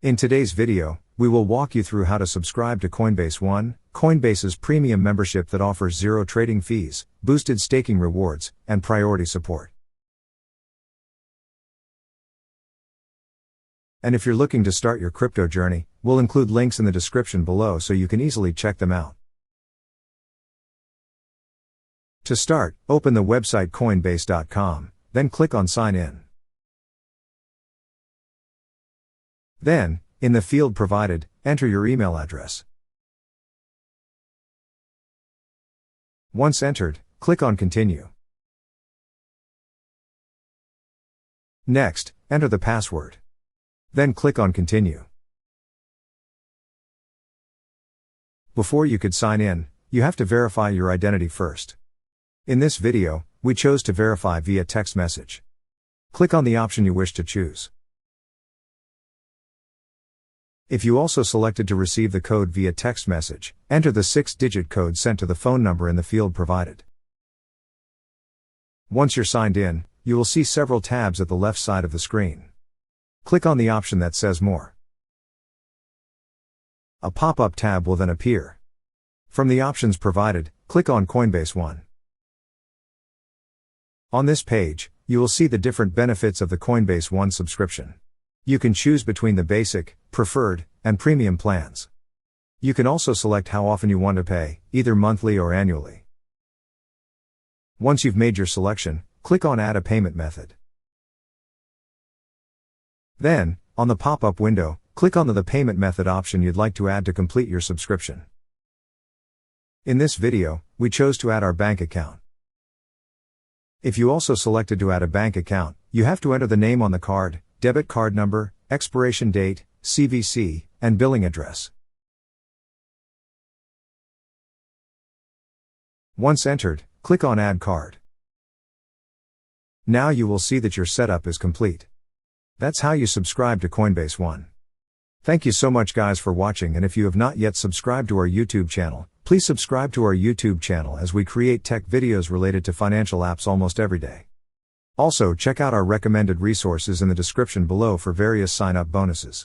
In today's video, we will walk you through how to subscribe to Coinbase One, Coinbase's premium membership that offers zero trading fees, boosted staking rewards, and priority support. And if you're looking to start your crypto journey, we'll include links in the description below so you can easily check them out. To start, open the website coinbase.com, then click on Sign In. Then, in the field provided, enter your email address. Once entered, click on Continue. Next, enter the password. Then click on Continue. Before you could sign in, you have to verify your identity first. In this video, we chose to verify via text message. Click on the option you wish to choose. If you also selected to receive the code via text message, enter the 6-digit code sent to the phone number in the field provided. Once you're signed in, you will see several tabs at the left side of the screen. Click on the option that says More. A pop-up tab will then appear. From the options provided, click on Coinbase One. On this page, you will see the different benefits of the Coinbase One subscription. You can choose between the basic, preferred, and premium plans. You can also select how often you want to pay, either monthly or annually. Once you've made your selection, click on Add a Payment Method. Then, on the pop-up window, click on the payment method option you'd like to add to complete your subscription. In this video, we chose to add our bank account. If you also selected to add a bank account, you have to enter the name on the card, debit card number, expiration date, CVC, and billing address. Once entered, click on Add Card. Now you will see that your setup is complete. That's how you subscribe to Coinbase One. Thank you so much guys for watching, and if you have not yet subscribed to our YouTube channel, please subscribe to our YouTube channel as we create tech videos related to financial apps almost every day. Also check out our recommended resources in the description below for various sign-up bonuses.